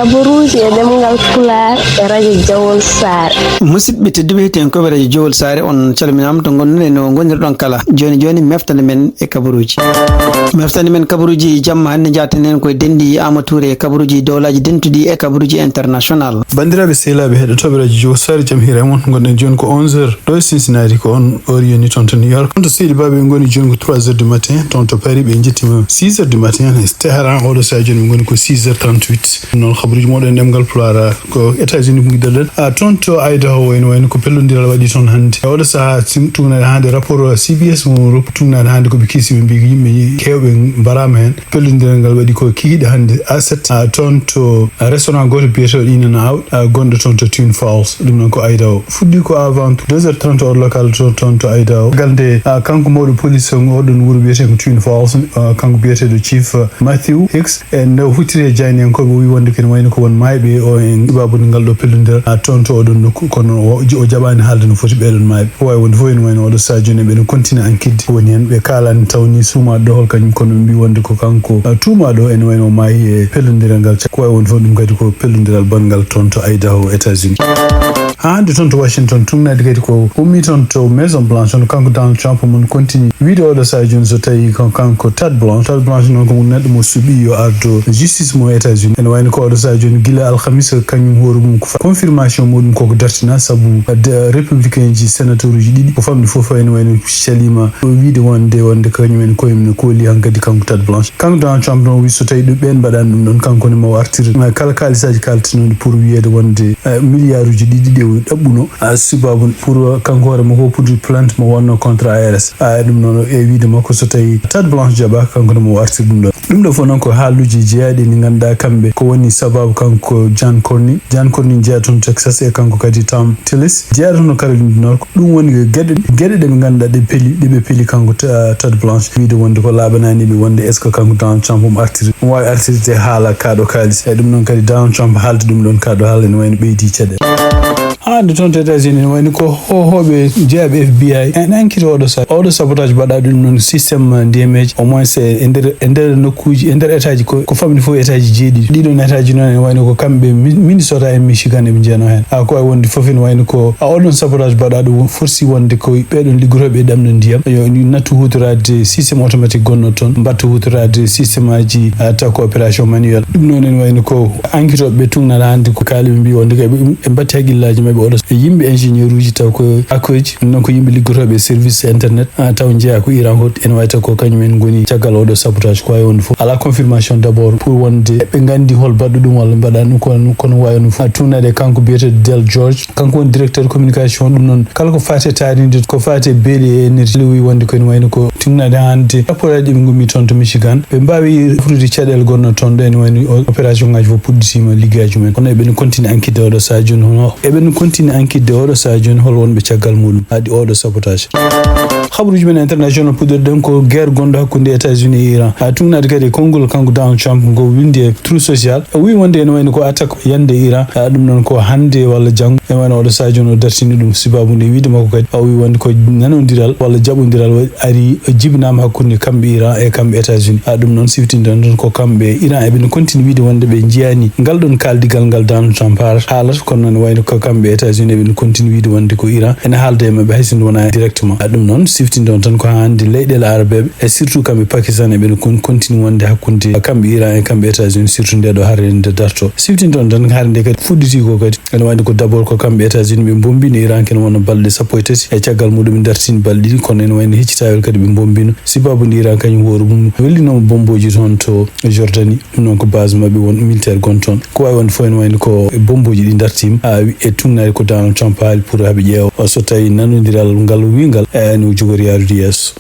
kaburuji e demgal Pulaar e radio Jawol Sare. Musidɓe tedduɓe heten ko radio Jawol Sare on calminama to gonnon no gonirɗon kala joni meftande men e kaburuji. Meftande men kaburuji jamma hande jaatanen koye dendi Amatoure kaburuji dowlaji dentuɗi e kaburuji international. Bandiraɓe sehlaɓe heɗotoɓe radio Jawol Sare jam hiire mon gonɗen joni ko 11h ɗo Cincinnati ko on heure yoni toon to New York. On to seydi baɓe goni joni ko 3h du matin toon to Paris ɓe jettima 6h du matin e Téhéran oɗo sa joni goni ko 6h38 non kaburuji moɗon demgal Pulaar ko États-Unis ko giɗɗoɗen toon to Idaho wayno ko pellodiral waɗi toon hande oɗo saha tugnade hande rapport CBS mo tugnade hande koɓe kiisi ɓe mbi yimɓe kewɓe mbarama hen pellodiral ngal waɗi ko kiiɗe hande A7 toon to restaurant goto biyeteɗo In and Out gonɗo toon to Twin Falls ɗum noon ko Idaho fuɗɗi ko avant 2h30 heure local toon to Idaho galde kanko mawɗo police oɗon wuuro biyete ko Twin Falls kanko biyeteɗo Chief Matthew Hicks en huttiri jayniyankoɓe wi wonde kene wayno ko won mayɓe o en ibabude ngal ɗo pellodiral toon to oɗon nokku kono o jaɓani haalde no foti ɓeɗon mayɓe wawi wonde fof ene wayno oɗo sadio ne ɓeɗon continue ankidde woni hen ɓe kalani tawni suumaɗo ɗo hol kañum kono ɓe mbi wonde ko kanko tuumaɗo ene wayno maayi e pellodiral ngal ko wawi wonde fof ɗum kadi ko pellodiral bongal toon to Idaho États-Unis hande toon to Washington tumnade kadi ko ummi toon to Maison Blanche on kanko Donald Trump mon continue wiide oɗo sadio so tawi kanko Tad Blanche noon ko neɗɗo mo suuɓi yo ardo justice mo États-Unis ene wayno ko oɗo sadio gila alhamisa kañum hoore mum ko confirmation muɗum koko dartina saabu républicain ji sénateur uji ɗiɗi ko famɗi fof ene wayno calima wiide wonde kañum en koyem no kooli hankadi kanko Tad Blanche kanko Donald Trump noon wi so tawi ɓen mbaɗani ɗum ɗon kanko ne maw artire kala kalisaji kaltinoɗe pour wiyede wonde milliard uji ɗiɗi ɗe ɗaɓɓuno subabu pour kanko hoore makko pour plante mo wonno contre ARS ɗum noon e wiide makko so tawi Tad Blanche jaɓa kanko ne maw artire ɗum ɗo fof noon ko haaluji jeeyaɗi ɗi ganduɗa kamɓe ko woni sababu kanko John Cornyn jeeya toon Texas e kanko kadi Tom Tillis jeeya toon no Caroline du Nord ɗum woni gueɗe ɗe ɓe ganduɗa ɗe peeli kanko Tad Blanche wiide wonde ko laaɓananiɓe wonde est ce que kanko Donald Trump omo wawi artirde haala kaɗo kalis e ɗum noon kadi Donald Trump haalde ɗum ɗon kaɗo haala ne wayno ɓeydi caɗele hande toon to États-Unis wayno ko hohoɓe jeeyaɓe FBI en enquête oɗo sabotage mbaɗa ɗum noon systéme ndiyameji au moins e nder nokkuji e nder état ji ko famɗi fof état ji jeeɗiɗi ɗiɗon état ji noon ene wayno ko kamɓe Minnesota e Michigan eɓe jeeyano hen ko wawi wonde foof ene wayno ko oɗon sabotage mbaɗa ɗum forsi wonde ko ɓeɗon liggotoɓe ɗamno ndiyam yo nattu hutorade systéme automatique gonno toon mbatta hutorade systéme aji taw ko opération manuel ɗum noon ene wayno ko enquête oɓe tugnata hande ko kaali ɓe mbi wonde ko ɓe mbatti haqqillaji mabɓe oɗo yimɓe ingénieur uji taw ko akkoji non ko yimɓe liggotoɓe service internet taw jeeya ko Iran hot ene wawi taw ko kañumen goni caggal oɗo sabotage ko wawi wonde fof ala confirmation d' abord pour wonde ɓe gandi hol baɗɗo ɗum walla mbaɗa ɗum kono wawi wonde fof tunnade kanko biyeteɗo Del George kanko woni directeur communication ɗum noon kala ko fate taride ko fate beeli e énergie wi wonde ko ene wayno ko tunnade hande rapport aji ɗiɓe gummi toon to Michigan ɓe mbawi fottude caɗele gonno toon ɗo ene wayno opération ngaji fof puɗɗitima liggaji mumen kono eɓen continue enquête oɗo sa joni hono eɓen continue enquête oɗo sa joni hol wonɓe caggal muɗum haɗi oɗo sabotage habaruji men international puɗɗorɗen ko guerre gonɗo hakkude États-Unis e Iran tugnade kadi konngol kanko Donald Trump ngo windi e Truth Social wi wonde ene wayno ko attaque yande Iran ɗum noon ko hande walla janggo ene wayno oɗo sa joni o dartini ɗum sibabude wiide makko kadi o wi wonde ko nanodiral walla jaɓodiral ari jibinama hakkude kamɓe Iran e kamɓe États-Unis ɗum noon siftinde ɗon ko kamɓe Iran eɓe continue wiide wonde ɓe jiyani ngal ɗon kaldigal ngal Donald Trump haalata kono noon wayno ko kamɓe États-Unis eɓe continue wiide wonde ko Iran ene haalda e mabɓe haysinde wona directement ɗum noon siftinde on tan ko hande leyɗele arabeɓe e surtout kamɓe Pakistan eɓe continue wonde hakkude kamɓe Iran e kamɓe États-Unis surtout nde ɗo harde nde darto siftinde on tan haade nde kadi fuɗɗiti ko kadi ene wayde ko d' abord ko kamɓe États-Unis ɓe bombino Iran kene wonno balɗe sappo e tati e caggal muɗum ɓe dartini balɗe ɗiɗi kono ene wayno heccitawel kadi ɓe bombino sibabude Iran kañum hoore mum wellinoma bomboji toon to Jordanie ɗum noon ko base mabɓe won militaire gon toon ko wawi wonde fof ene wayno ko bomboji ɗi dartima e tugnade ko Donald Trump haali pour haaɓe ƴeewa so tawi nanodiral ngal wingal ene jogori yarude yeeso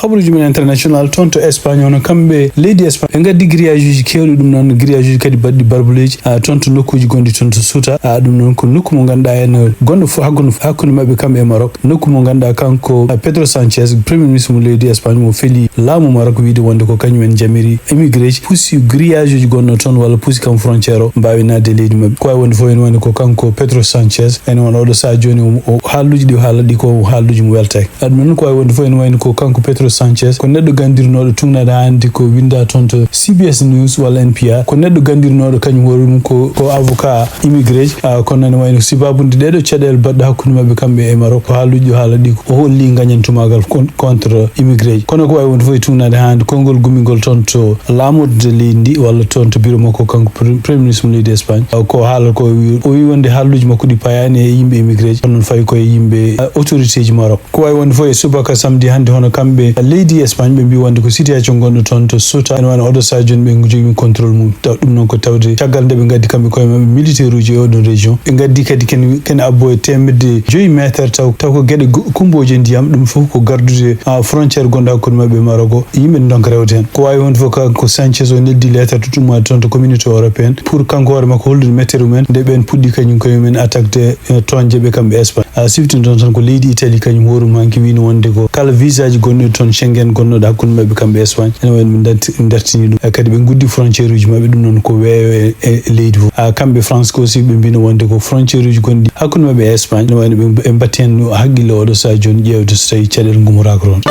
habaruji men international toon to Espagne hono kamɓe leydi Espagne ɓe gaddi grillage uji kewɗi ɗum noon grillage uji kadi baɗɗi barbuleji toon to nokkuji gonɗi toon to Ceuta ɗum noon ko nokku mo ganduɗa ene gonɗo fof hakkude mabɓe kamɓe e Maroc nokku mo ganduɗa kanko Pedro Sanchez premier ministre mo leydi Espagne mo feeli laamu Maroc wiide wonde ko kañumen jamiri émigré ji puusi grillage uji gonno toon walla puusi kam frontiére o mbawi nadde leydi mabɓe ko wawi wonde fof ene wonde ko kanko Pedro Sanchez ene wona oɗo sa joni o haalluji ɗi haala ɗi ko haalluji mo weltaki ɗum noon ko wawi wonde fof ene wayno ko kanko Pedro Sanchez ko neddo gandirnodo tungnade handi ko winda tonto CBS News wala NPR ko neddo gandirnodo kanyum horum ko avocat immigré ko nan wayno sibabunde dedo cedel badda hakkunde mabbe kambe e Maroc ko haalujo haala di ko holli ganyantumagal contre immigré kono ko way won fo tungnade handi kongol gumigol tonto lamude lindi wala tonto biro makko kanko premier ministre leydi Espagne ko haala ko o wi wonde haaluji makko di payani e yimbe immigré non fay ko yimbe autorité ji Maroc ko way won fo e subaka samedi hande hono kambe leydi Espagne be mbi wonde ko situation gonno tonto sota en wana odo sajon be jogi contrôle mum dum non ko tawde tagal de be gaddi kambe koy mabbe militaire uji o do region be gaddi kadi ken abbo e temede 2 meter taw ko gede kumboje ndiyam dum fof ko gardude frontière gonda ko mabbe Maroc yimbe donc rewden ko way won fo ko Sanchez o neddi lettre tutuma tonto communauté européenne pour kanko war makko holdude mettere men de ben puddi kanyum koy men attaque de tonje be kambe Espagne siftin ton ko leydi Italie kanyum horum hanki wino wonde ko kala visa ji gonno ton Schengen gonno da hakkunde mabbe kambe Espagne en wen dartini dum kadi be guddi frontière uji mabbe dum non ko weewe e leydi fo kambe France ko si be bino wonde ko frontière uji gondi hakkunde mabbe Espagne en wen be batten haggilo odo sa joni jewde so tawi cadel ngumurako ron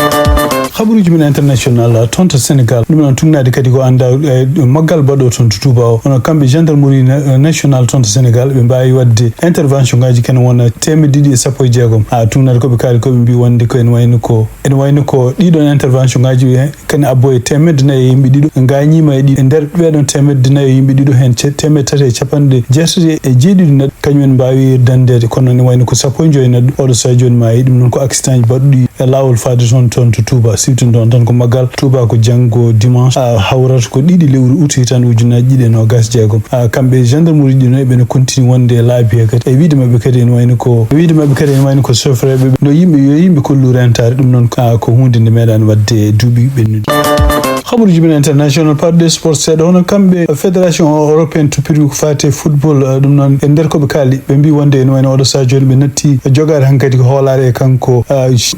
khabaruji min international tonto Sénégal dum non tugnade kadi ko anda maggal bado ton tutuba on kambe gendarmerie national tonto Sénégal be mbawi wadde intervention ngaji ken wona temedidi sappo jeegom tugnade ko be kaali ko be mbi wonde ko en wayno ko didon intervention ngaji ken abbo e temedde nayi yimbe dido ngañima e di nder bedon temedde nayi yimbe dido hen temedde capande jersde e jeedido nad kanyum mbawi dandede kono ne wayno ko sappo joyna odo sa joni ma dum non ko accident badudi e lawol faade ton tutuba siftin don tan ko magal tuba ko jango dimanche hawrat ko didi lewru uti tan ujunaji de no gas jeegom kambe gendarmerie dino be no continue wonde laabi kadi e wiide mabbe kadi en wayno ko sofre be no yimbe ko lurentare dum non ko hunde de medan wadde dubi bennude khabaruji min international par des sports sedo hono kambe fédération européenne to piri ko fate football dum non e nder ko be kali be mbi wonde en wayno odo sa joni be natti jogare hankadi ko holare kanko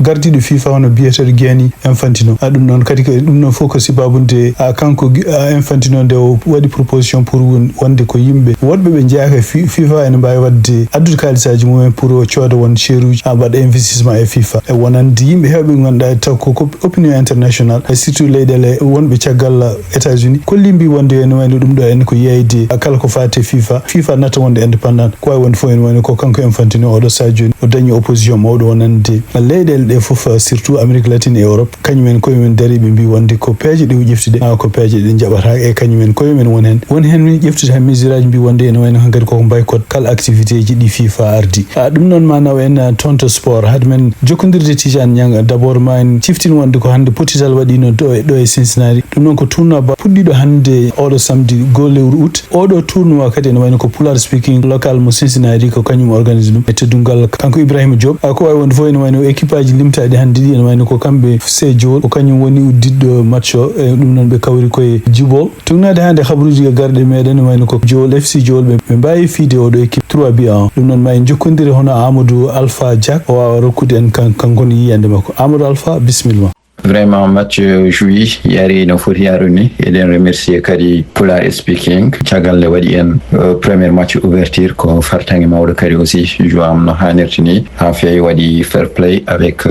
gardido FIFA hono biyeter Gianni Infantino dum non kadi dum non focus babunde kanko Infantino de wadi proposition pour wonde ko yimbe wodbe be jaaka FIFA en mbawi wadde addude kalisaji mum pour ciodo won cheruji bad investissement e FIFA e wonande yimbe hewbe gonda taw ko opinion international surtout leydele wonbe ciagal États-Unis ko limbi wonde en wayno dum do en ko yeyde kala ko fate FIFA nata wonde independent ko won fo en wayno ko kanko Infantino odo sajoni o dañi opposition mawdo wonande leydele de fof surtout Amérique latine et Europe kanyumen ko men dari be mbi wonde ko peeje de jeftude ko peeje de jabata e kanyumen ko men won hen min jeftude ha misiraji mbi wonde en wayno hankadi ko baykot kala activité ji di FIFA ardi dum non ma naw en tonto sport hadmen jokondirde Tijan Nyang d'abord ma en ciftin wonde ko hande potital wadino do e Cincinnati dum non ko tournoi ba puddido hande odo samedi golewru août odo tournoi kadi en wayno ko Pulaar speaking local mo Cincinnati ko kanyum organise dum e teddungal kanko Ibrahima Diop ko way wonde fo en wayno équipage limtade hande di en wayno ko kambe Sejol ko kanyum woni uddiddo match o dum non be kawri koy jibol tunade hande khabruji garde meden wayno ko Jol FC Jol be mbayi fide odo équipe 3-1 dum non ma en jokkondiri hono Amadou Alpha Jack o wawa rokkude en kanko ni yiyande makko Amadou Alpha bismillah. Vraiment match joué yari no foti yaruni eden remercier kadi Pulaar speaking cagal le wadi en premier match ouverture ko fartangi mawdo kadi aussi jouam no hanirtini ha fey wadi fair play avec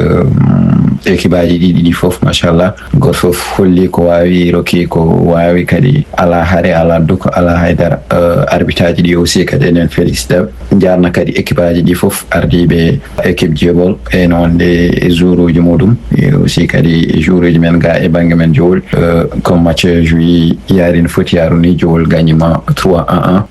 équipaji di fof machallah go fof holli ko wawi roki ko wawi kadi ala hare ala duko ala haydar arbitrage di aussi kadi en félicité jarna kadi équipaji di fof ardibe équipe jebol e non de jouruji modum e aussi kadi jouruji men ga e bangi men jowol comme match joué yarin foti yaruni jowol gagnima 3-1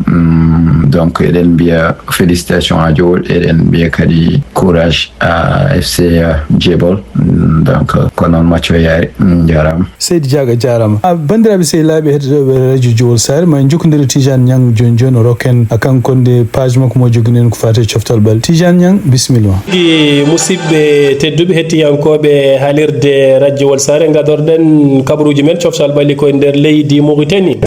donc eden biya félicitations à jowol eden biya kadi courage à FC jebol donc konon match yaari jaram Seydi Diaga jarama bandiraɓe sey laaɓe heɗoɓe radio jowol sare ma jokkodiri Tijan Nyang joni o rokken kankonde page makko mo joginen ko fate coftal bal Tijan Nyang bismillah musidɓe tedduɓe hettiyankoɓe haalirde radio wol sare gadorɗen kabaruji men coftal balli koye nder leydi Mauritanie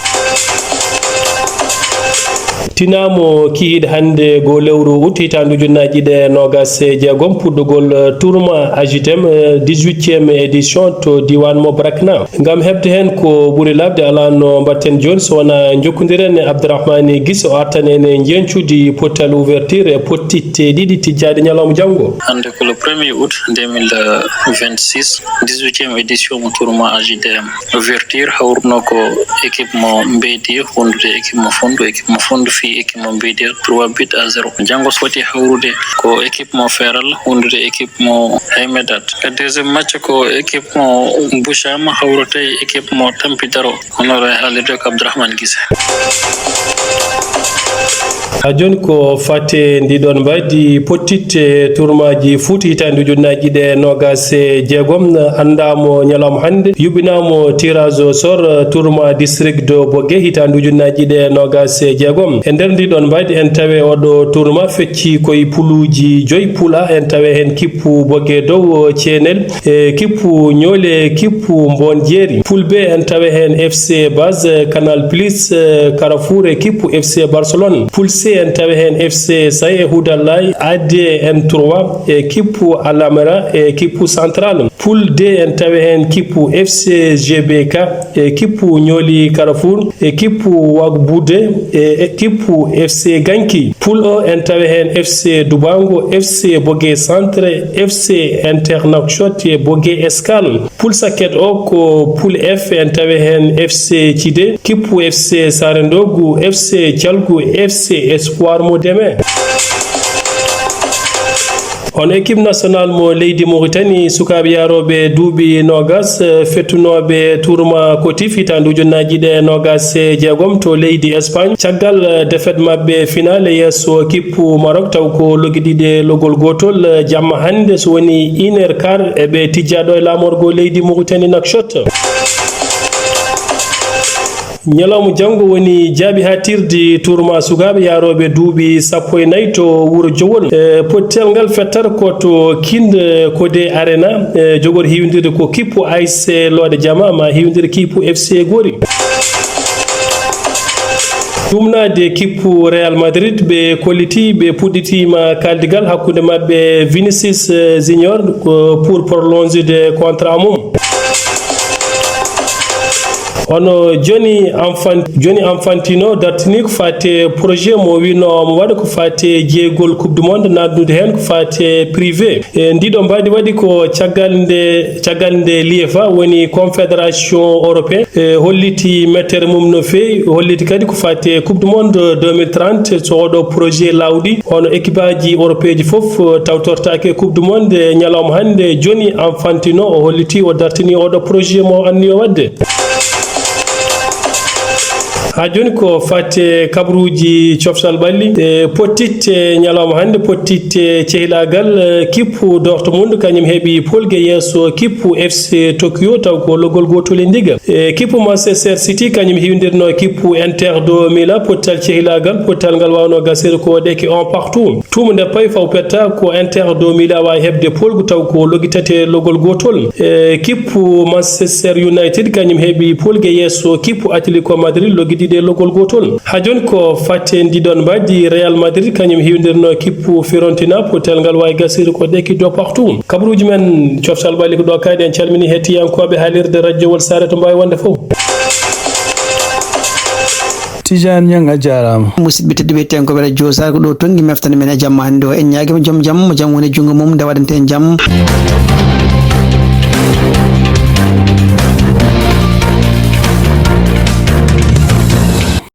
tinamo kihiɗe hande go lewru août hitandu junnaji ɗe nogas jeegom puɗɗogol tourma agitem 18e édition to diwan mo brakna ngam hebde hen ko ɓuuri labde ala no mbatten joni so wona jokkodiren e abdourahmani guisse o artan en jencude pottal ouverture e pottitte ɗiɗi tijjade ñalawma janggo. hande ko le 1er août 2026 18e édition mo tourma agidm ouverture hawruno ko équipe mo mbeydi hondude équipe mo fondu fi équipe mo mbeydi 3-0 janggo foti hawrude ko équipe mo feral hondude équipe mo haymedat le deuxième match ko équipe mo bouchama hawrute équipe mo tampidaro honoré halide ko abdourahmane guisse. ha joni ko fate ndiɗon mbaydi pottitte tourmaji fuuti hitande ujunnaji ɗe nogas jeegom andamo ñalawma hande yuɓɓinamo tirage au sort tourma district de Bogué hitande ujunnaji ɗe nogas jeegom e nder ndiɗon mbaydi en tawe oɗo tourma fecci koye puluji 5 pula en tawe hen kippu Bogué dow ceenel kippu ñoole kippu mbon jeeri pulbe en tawe hen FC base canal plus Carrefour e kippu FC Barcelone pulse en tawe hen FC Saye Houdallay ADN3 e kippu Alamara e kippu Central poule D en tawe hen kippu FC GBK e kippu ñooli Carrefour e kippu Wagboude e kippu FC Ganki poule O en tawe hen FC Dubango FC Bogué Centre FC International e Bogué Escale poule Saket o ko poule F en tawe hen FC Thidé kippu FC Sarendogu FC Thialgou FC Espoir mo deme. on équipe nationale mo leydi Mauritanie sukaɓe yaroɓe duuɓi nogas fettunoɓe tourma kotif hitande ujunnaji ɗe nogas jeegom to leydi Espagne caggal défaite mabɓe finale yesso kippu Maroc taw ko loguiɗiɗe logol gotol jamma hande so woni 1h15 eɓe tijjaɗo e lamorgo leydi Mauritanie Nouakchott. ñalawma janggo woni jaabi ha tirdi tourma sukaɓe yaroɓe duuɓi 14 to wuuro Jowol pottel ngal fettata koto kinde kode arena jogori hiwdirde ko kippu AS Lode Jama ma hiwdirde kippu FC Gori ɗumnade kippu Real Madrid ɓe kolliti ɓe puɗɗitima kaldigal hakkude mabɓe Vinicius Junior pour prolonger contrat mum. ono Johnny Infantino dartini ko fate projet mo wino mo waɗa ko fate jeegol coupe du monde naddude hen ko fate privé ndiɗo mbaɗi waɗi ko caggal nde l'UEFA woni confédération européen holliti mettere mum no fewi holliti kadi ko fate coupe du monde 2030 so oɗo projet lawɗi ono équipe aji européen ji foof tawtortake coupe du monde ñalawma hande Johnny Infantino o holliti o dartini oɗo projet mo anni o wadde. ha joni ko fatte kabruji coftal ɓalli pottitte ñalawma hande pottitte cehilagal kippu Dortmund kañum heeɓi polgue yesso kippu FC Tokyo taw ko logol gotol e ndiga kippu Manchester City kañum hiwdirno kippu Inter de Milan pottal cehilagal pottal ngal wawno gasede ko waɗeke 1 partout tuma nde payi faw petta ko Inter de Milan wawi hebde polgu taw ko logitate logol gotol kippu Manchester United kañum heeɓi polgue yesso kippu Atlético Madrid logiɗiɗe logol gotol ha joni ko fatte ndiɗon mbaddi Real Madrid kañum hiwdirno kippu Fiorentina potel ngal wawi gasiri ko ɗeki do partout kabruji men coftal ɓalli ko ɗo kayde en calmini hettiyankoɓe haalirde radio wol sare to mbawi wonde fof. Tijani Niang a jarama musidɓe tedduɓe tenkoɓe radio sare ko ɗo tongi meftande men e jamma hande o en ñaguima joom jaam mo jaam woni jungo mum nde waɗante en jaam.